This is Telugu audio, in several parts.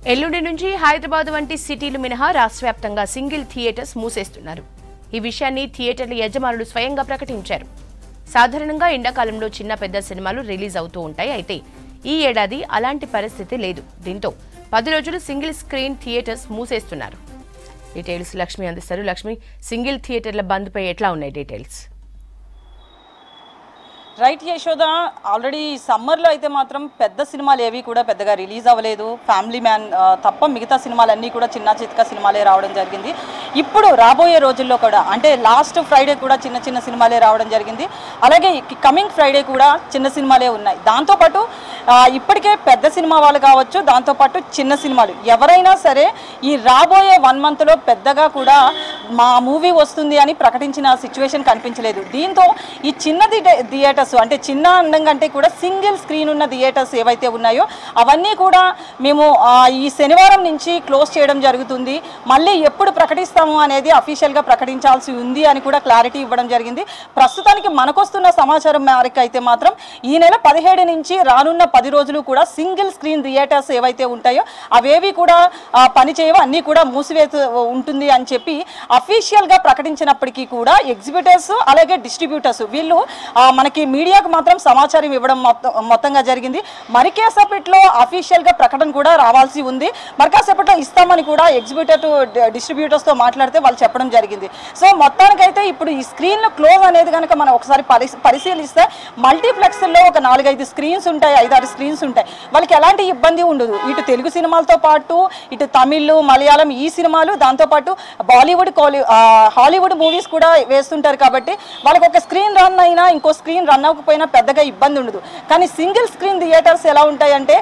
ఎల్లుండి నుంచి హైదరాబాద్ వంటి సిటీలు మినహా రాష్ట్రవ్యాప్తంగా సింగిల్ థియేటర్స్ మూసేస్తున్నారు. ఈ విషయాన్ని థియేటర్ల యజమానులు స్వయంగా ప్రకటించారు. సాధారణంగా ఎండాకాలంలో చిన్న పెద్ద సినిమాలు రిలీజ్ అవుతూ ఉంటాయి. అయితే ఈ ఏడాది అలాంటి పరిస్థితి లేదు. దీంతో 10 రోజులు సింగిల్ స్క్రీన్ థియేటర్స్ మూసేస్తున్నారు. డీటెయిల్స్ లక్ష్మి అందిస్తారు. లక్ష్మి, సింగిల్ థియేటర్ల బంద్ పై ఎట్లా ఉన్నాయి డీటెయిల్స్? రైట్ యశోద, ఆల్రెడీ సమ్మర్లో అయితే మాత్రం పెద్ద సినిమాలు ఏవి కూడా పెద్దగా రిలీజ్ అవ్వలేదు. ఫ్యామిలీ మ్యాన్ తప్ప మిగతా సినిమాలన్నీ కూడా చిన్న చితక సినిమాలే రావడం జరిగింది. ఇప్పుడు రాబోయే రోజుల్లో కూడా అంటే లాస్ట్ ఫ్రైడే కూడా చిన్న చిన్న సినిమాలే రావడం జరిగింది. అలాగే కమింగ్ ఫ్రైడే కూడా చిన్న సినిమాలే ఉన్నాయి. దాంతోపాటు ఇప్పటికే పెద్ద సినిమా వాళ్ళు కావచ్చు, దాంతోపాటు చిన్న సినిమాలు ఎవరైనా సరే ఈ రాబోయే 1 మంత్లో పెద్దగా కూడా మా మూవీ వస్తుంది అని ప్రకటించిన సిచ్యువేషన్ కనిపించలేదు. దీంతో ఈ చిన్నది థియేటర్స్ అంటే చిన్న అందంగా అంటే కూడా సింగిల్ స్క్రీన్ ఉన్న థియేటర్స్ ఏవైతే ఉన్నాయో అవన్నీ కూడా మేము ఈ శనివారం నుంచి క్లోజ్ చేయడం జరుగుతుంది. మళ్ళీ ఎప్పుడు ప్రకటిస్తాము అనేది అఫీషియల్గా ప్రకటించాల్సి ఉంది అని కూడా క్లారిటీ ఇవ్వడం జరిగింది. ప్రస్తుతానికి మనకొస్తున్న సమాచారం మేరకు అయితే మాత్రం ఈ నెల 17 నుంచి రానున్న 10 రోజులు కూడా సింగిల్ స్క్రీన్ థియేటర్స్ ఏవైతే ఉంటాయో అవేవి కూడా పనిచేయవు, అన్నీ కూడా మూసివేత ఉంటుంది అని చెప్పి అఫీషియల్గా ప్రకటించినప్పటికీ కూడా ఎగ్జిబిటర్స్ అలాగే డిస్ట్రిబ్యూటర్స్ వీళ్ళు మనకి మీడియాకు మాత్రం సమాచారం ఇవ్వడం మొత్తంగా జరిగింది. మరి కాసేపట్లో అఫీషియల్గా ప్రకటన కూడా రావాల్సి ఉంది. మరి కాసేపట్లో ఇస్తామని కూడా ఎగ్జిబిటర్ డిస్ట్రిబ్యూటర్స్తో మాట్లాడితే వాళ్ళు చెప్పడం జరిగింది. సో మొత్తానికైతే ఇప్పుడు ఈ స్క్రీన్ క్లోజ్ అనేది కనుక మనం ఒకసారి పరిశీలిస్తే మల్టీప్లెక్స్లో ఒక 4-5 స్క్రీన్స్ ఉంటాయి, 5-6 స్క్రీన్స్ ఉంటాయి. వాళ్ళకి ఎలాంటి ఇబ్బంది ఉండదు. ఇటు తెలుగు సినిమాలతో పాటు ఇటు తమిళ్, మలయాళం ఈ సినిమాలు, దాంతోపాటు బాలీవుడ్, హాలీవుడ్ మూవీస్ కూడా వేస్తుంటారు. కాబట్టి వాళ్ళకి ఒక స్క్రీన్ రన్ అయినా ఇంకో స్క్రీన్ రన్ అవ్వకపోయినా పెద్దగా ఇబ్బంది ఉండదు. కానీ సింగిల్ స్క్రీన్ థియేటర్స్ ఎలా ఉంటాయంటే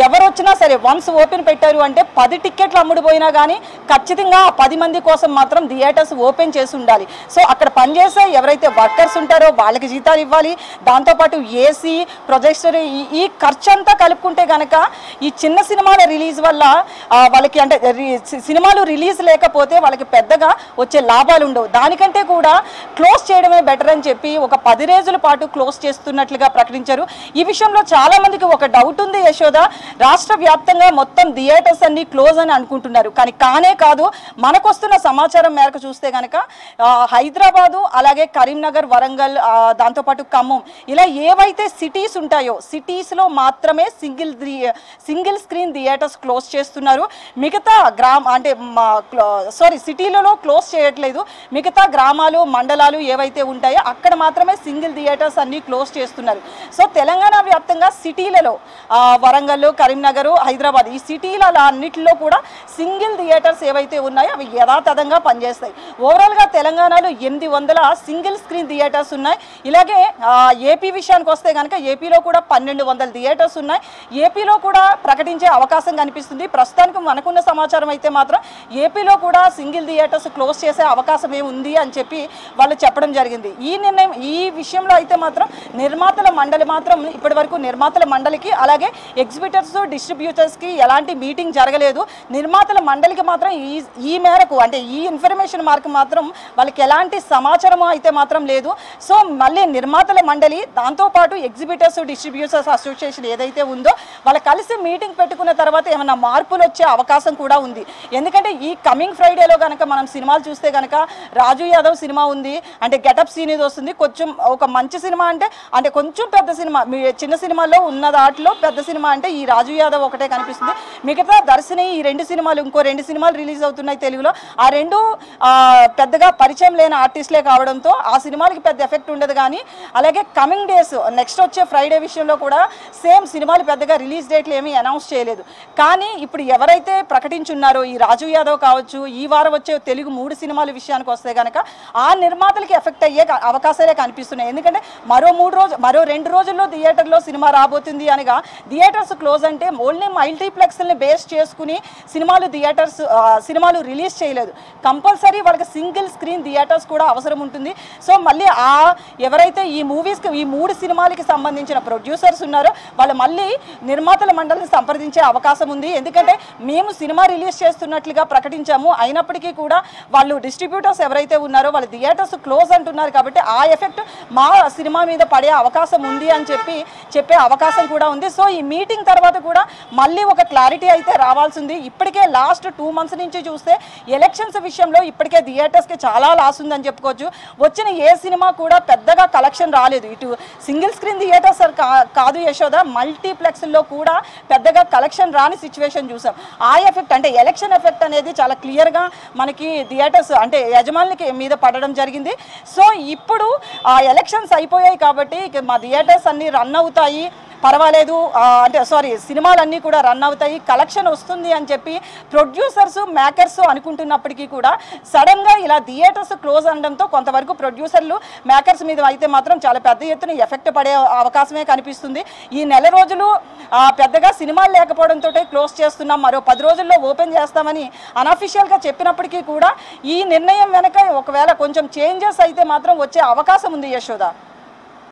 ఎవరు వచ్చినా సరే వన్స్ ఓపెన్ పెట్టారు అంటే 10 టికెట్లు అమ్ముడుపోయినా కానీ ఖచ్చితంగా ఆ 10 మంది కోసం మాత్రం థియేటర్స్ ఓపెన్ చేసి ఉండాలి. సో అక్కడ పనిచేసే ఎవరైతే వర్కర్స్ ఉంటారో వాళ్ళకి జీతాలు ఇవ్వాలి. దాంతోపాటు ఏసీ, ప్రొజెక్టర్ ఈ ఖర్చు అంతా కలుపుకుంటే కనుక ఈ చిన్న సినిమాల రిలీజ్ వల్ల వాళ్ళకి అంటే సినిమాలు రిలీజ్ లేకపోతే వాళ్ళకి పెద్దగా వచ్చే లాభాలు ఉండవు. దానికంటే కూడా క్లోజ్ చేయడమే బెటర్ అని చెప్పి ఒక 10 రోజుల పాటు క్లోజ్ చేస్తున్నట్లుగా ప్రకటించారు. ఈ విషయంలో చాలా మందికి ఒక డౌట్ ఉంది యశోద, రాష్ట్ర వ్యాప్తంగా మొత్తం థియేటర్స్ అన్ని క్లోజ్ అని అనుకుంటున్నారు. కానీ కానే కాదు. మనకొస్తున్న సమాచారం మేరకు చూస్తే కనుక హైదరాబాదు అలాగే కరీంనగర్, వరంగల్, దాంతోపాటు ఖమ్మం ఇలా ఏవైతే సిటీస్ ఉంటాయో సిటీస్లో మాత్రమే సింగిల్ స్క్రీన్ థియేటర్స్ క్లోజ్ చేస్తున్నారు. మిగతా సిటీలలో క్లోజ్ చేయట్లేదు. మిగతా గ్రామాలు, మండలాలు ఏవైతే ఉంటాయో అక్కడ మాత్రమే సింగిల్ థియేటర్స్ అన్ని క్లోజ్ చేస్తున్నారు. సో తెలంగాణ వ్యాప్తంగా సిటీలలో వరంగల్, కరీంనగర్, హైదరాబాద్ ఈ సిటీల అన్నిటిలో కూడా సింగిల్ థియేటర్స్ ఏవైతే ఉన్నాయో అవి యథాతథంగా పనిచేస్తాయి. ఓవరాల్గా తెలంగాణలో 800 సింగిల్ స్క్రీన్ థియేటర్స్ ఉన్నాయి. ఇలాగే ఏపీ విషయానికి వస్తే కనుక ఏపీలో కూడా 1200 థియేటర్స్ ఉన్నాయి. ఏపీలో కూడా ప్రకటించే అవకాశం కనిపిస్తుంది. ప్రస్తుతానికి మనకున్న సమాచారం అయితే మాత్రం ఏపీలో కూడా సింగిల్ థియేటర్స్ క్లోజ్ చేసే అవకాశం ఉంది అని చెప్పి వాళ్ళు చెప్పడం జరిగింది. ఈ విషయంలో అయితే మాత్రం నిర్మాతల మండలి మాత్రం ఇప్పటి వరకు నిర్మాతల మండలికి అలాగే ఎగ్జిబిటర్స్, డిస్ట్రిబ్యూటర్స్కి ఎలాంటి మీటింగ్ జరగలేదు. నిర్మాతల మండలికి మాత్రం ఈ మేరకు అంటే ఈ ఇన్ఫర్మేషన్ మార్కు మాత్రం వాళ్ళకి ఎలాంటి సమాచారం అయితే మాత్రం లేదు. సో మళ్ళీ నిర్మాతల మండలి దాంతోపాటు ఎగ్జిబిటర్స్, డిస్ట్రిబ్యూటర్స్ అసోసియేషన్ ఏదైతే ఉందో వాళ్ళు కలిసి మీటింగ్ పెట్టుకున్న తర్వాత ఏమైనా మార్పులు వచ్చే అవకాశం కూడా ఉంది. ఎందుకంటే ఈ కమింగ్ ఫ్రైడేలో కనుక మనం సినిమాలు చూస్తే కనుక రాజు యాదవ్ సినిమా ఉంది, అంటే గెటప్ సీన్ ఇది వస్తుంది. కొంచెం ఒక మంచి సినిమా అంటే కొంచెం పెద్ద సినిమా, చిన్న సినిమాల్లో ఉన్న దాంట్లో పెద్ద సినిమా అంటే ఈ రాజు యాదవ్ ఒకటే కనిపిస్తుంది. మిగతా దర్శని ఈ 2 సినిమాలు, ఇంకో 2 సినిమాలు రిలీజ్ అవుతున్నాయి తెలుగులో. ఆ 2 పెద్దగా పరిచయం లేని ఆర్టిస్టులే కావడంతో ఆ సినిమాలకి పెద్ద ఎఫెక్ట్ ఉండదు. కానీ అలాగే కమింగ్ డేస్ నెక్స్ట్ వచ్చే ఫ్రైడే విషయంలో కూడా సేమ్ సినిమాలు పెద్దగా రిలీజ్ డేట్లు ఏమీ అనౌన్స్ చేయలేదు. కానీ ఇప్పుడు ఎవరైతే ప్రకటించున్నారో ఈ రాజు యాదవ్ కావచ్చు, ఈ వారం వచ్చే తెలుగు 3 సినిమాల విషయానికి వస్తే కనుక ఆ నిర్మాతలకి ఎఫెక్ట్ అయ్యే అవకాశాలే కనిపిస్తున్నాయి. ఎందుకంటే మరో 2 రోజుల్లో థియేటర్లో సినిమా రాబోతుంది అనగా థియేటర్స్ క్లోజ్ అంటే ఓన్లీ మల్టీప్లెక్స్ని బేస్ చేసుకుని సినిమాలు రిలీజ్ చేయలేదు. కంపల్సరీ వాళ్ళకి సింగిల్ స్క్రీన్ థియేటర్స్ కూడా అవసరం ఉంటుంది. సో మళ్ళీ ఎవరైతే ఈ మూవీస్కి ఈ 3 సినిమాలకి సంబంధించిన ప్రొడ్యూసర్స్ ఉన్నారో వాళ్ళు మళ్ళీ నిర్మాతల మండలిని సంప్రదించే అవకాశం ఉంది. ఎందుకంటే మేము సినిమా రిలీజ్ చేస్తున్నట్లుగా ప్రకటించాము, అయినప్పటికీ కూడా వాళ్ళు డిస్ట్రిబ్యూటర్స్ ఎవరైతే ఉన్నారో వాళ్ళ థియేటర్స్ క్లోజ్ అంటున్నారు. కాబట్టి ఆ ఎఫెక్ట్ మా సినిమా మీద పడే అవకాశం ఉంది అని చెప్పే అవకాశం కూడా ఉంది. సో ఈ మీటింగ్ తర్వాత కూడా మళ్ళీ ఒక క్లారిటీ అయితే రావాల్సింది. ఇప్పటికే లాస్ట్ 2 months నుంచి చూస్తే ఎలక్షన్స్ విషయంలో ఇప్పటికే థియేటర్స్కి చాలా లాస్ ఉందని చెప్పుకోవచ్చు. వచ్చిన ఏ సినిమా కూడా పెద్దగా కలెక్షన్ రాలేదు. ఇటు సింగిల్ స్క్రీన్ థియేటర్స్ కాదు యశోద, మల్టీప్లెక్స్లో కూడా పెద్దగా కలెక్షన్ రాని సిచ్యువేషన్ చూసాం. ఆ ఎఫెక్ట్ అంటే ఎలక్షన్ ఎఫెక్ట్ అనేది చాలా క్లియర్గా మనకి థియేటర్స్ అంటే యజమానులకి మీద పడడం జరిగింది. సో ఇప్పుడు ఆ ఎలక్షన్స్ అయిపోయాయి కాబట్టి మా థియేటర్స్ అన్నీ రన్ అవుతాయి, పర్వాలేదు అంటే సినిమాలన్నీ కూడా రన్ అవుతాయి, కలెక్షన్ వస్తుంది అని చెప్పి ప్రొడ్యూసర్స్ మేకర్స్ అనుకుంటున్నప్పటికీ కూడా సడన్గా ఇలా థియేటర్స్ క్లోజ్ అనడంతో కొంతవరకు ప్రొడ్యూసర్లు మేకర్స్ మీద అయితే మాత్రం చాలా పెద్ద ఎత్తున ఎఫెక్ట్ పడే అవకాశమే కనిపిస్తుంది. ఈ నెల రోజులు పెద్దగా సినిమాలు లేకపోవడంతో క్లోజ్ చేస్తున్నాం, మరో 10 రోజుల్లో ఓపెన్ చేస్తామని అనఫిషియల్గా చెప్పినప్పటికీ కూడా ఈ నిర్ణయం వెనక ఒకవేళ కొంచెం చేంజెస్ అయితే మాత్రం వచ్చే అవకాశం ఉంది యశోద.